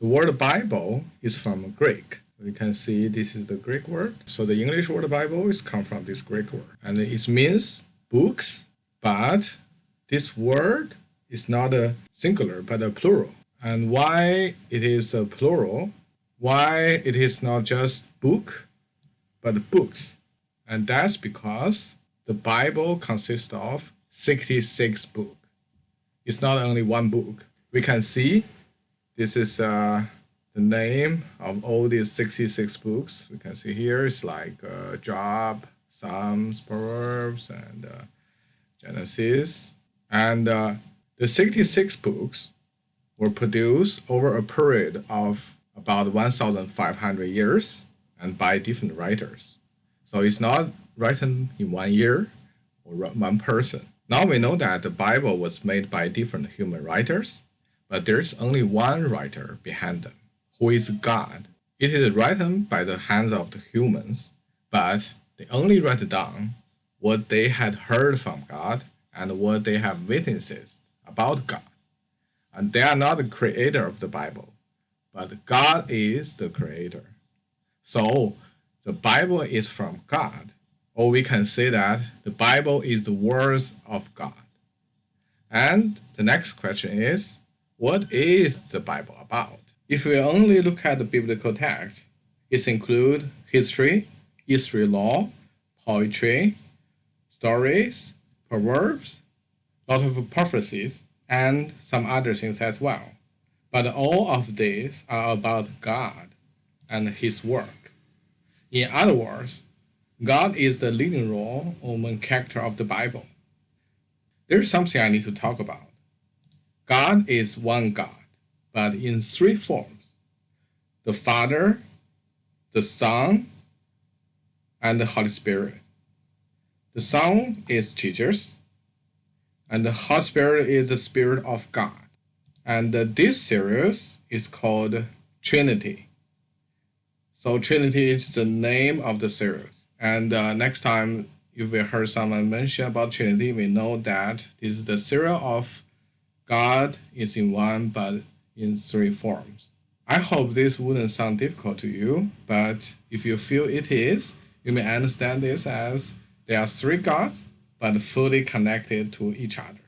The word Bible is from Greek. You can see this is the Greek word. So the English word Bible is come from this Greek word. And it means books, but this word is not a singular, but a plural. And why it is a plural? Why it is not just book, but books? And that's because the Bible consists of 66 books. It's not only one book. We can see this is the name of all these 66 books. We can see here it's like Job, Psalms, Proverbs, and Genesis. And the 66 books were produced over a period of about 1,500 years and by different writers. So it's not written in 1 year or one person. Now we know that the Bible was made by different human writers, but there's only one writer behind them, who is God. It is written by the hands of the humans, but they only write down what they had heard from God and what they have witnesses about God. And they are not the creator of the Bible, but God is the creator. So the Bible is from God, or we can say that the Bible is the words of God. And the next question is, what is the Bible about? If we only look at the biblical text, it includes history, law, poetry, stories, proverbs, a lot of prophecies, and some other things as well. But all of these are about God and His work. In other words, God is the leading role or main character of the Bible. There's something I need to talk about. God is one God, but in three forms: the Father, the Son, and the Holy Spirit. The Son is Jesus, and the Holy Spirit is the Spirit of God. And this series is called Trinity. So Trinity is the name of the series. And next time, if we heard someone mention about Trinity, we know that this is the series of God is in one, but in three forms. I hope this wouldn't sound difficult to you, but if you feel it is, you may understand this as there are three gods, but fully connected to each other.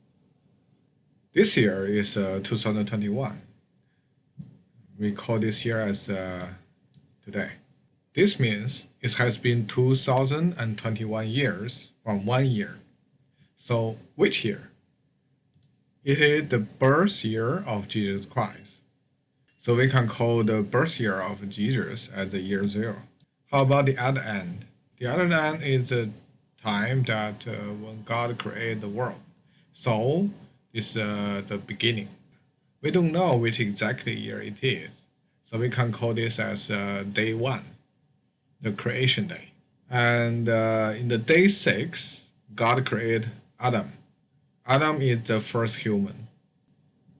This year is 2021. We call this year as today. This means it has been 2021 years from 1 year. So which year? It is the birth year of Jesus Christ. So we can call the birth year of Jesus as the year zero. How about the other end? The other end is the time that when God created the world. So it's the beginning. We don't know which exactly year it is. So we can call this as day one, the creation day. And in the day 6, God created Adam. Adam is the first human.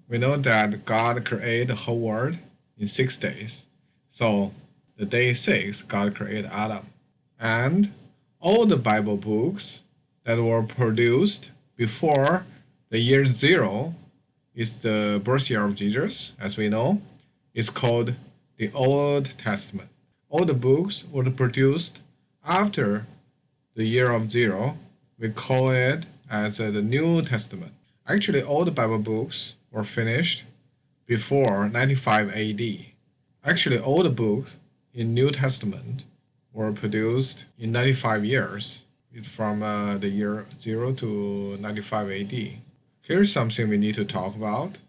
We know that God created the whole world in 6 days. So the day 6, God created Adam. And all the Bible books that were produced before the year 0 is the birth year of Jesus, as we know. It's called the Old Testament. All the books were produced after the year of 0. We call it as the New Testament. Actually, all the Bible books were finished before 95 AD. Actually, all the books in New Testament were produced in 95 years, from the year 0 to 95 AD. Here's something we need to talk about.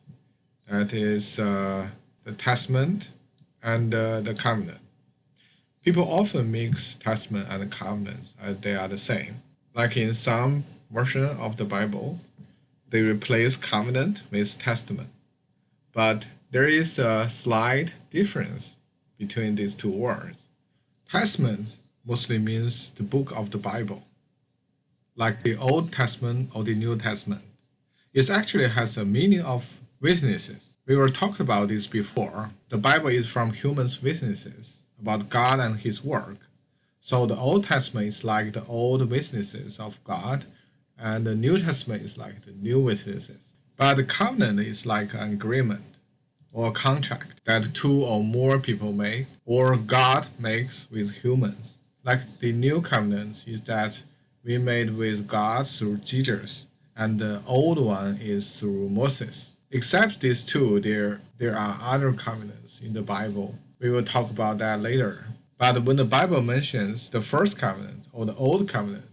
That is the Testament and the Covenant. People often mix Testament and Covenant as they are the same. Like in some version of the Bible, they replace Covenant with Testament. But there is a slight difference between these two words. Testament mostly means the book of the Bible, like the Old Testament or the New Testament. It actually has a meaning of witnesses. We were talking about this before. The Bible is from humans' witnesses about God and His work. So the Old Testament is like the old witnesses of God, and the New Testament is like the new witnesses. But the covenant is like an agreement or contract that two or more people make or God makes with humans. Like the new covenant is that we made with God through Jesus, and the old one is through Moses. Except these two, there are other covenants in the Bible. We will talk about that later. But when the Bible mentions the first covenant or the old covenant,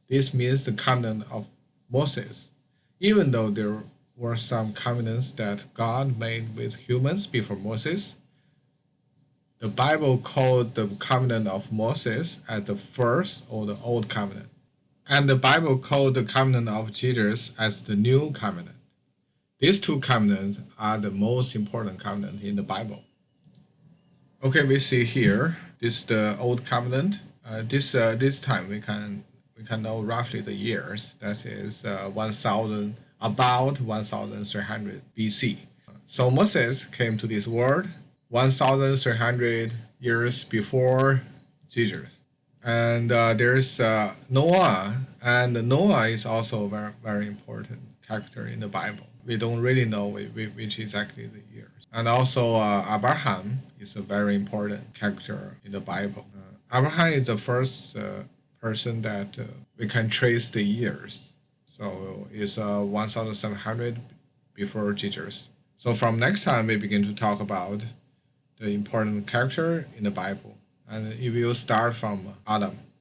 this means the covenant of Moses. Even though there were some covenants that God made with humans before Moses, the Bible called the covenant of Moses as the first or the old covenant. And the Bible called the covenant of Jesus as the new covenant. These two covenants are the most important covenant in the Bible. Okay, we see here this is the old covenant. This time we can know roughly the years. That is 1,000 about 1,300 BC. So Moses came to this world 1,300 years before Jesus. And there's Noah, and Noah is also a very, very important character in the Bible. We don't really know which exactly the years. And also Abraham is a very important character in the Bible. Abraham is the first person that we can trace the years. So it's 1,700 before Jesus. So from next time, we begin to talk about the important character in the Bible. And it will start from Adam.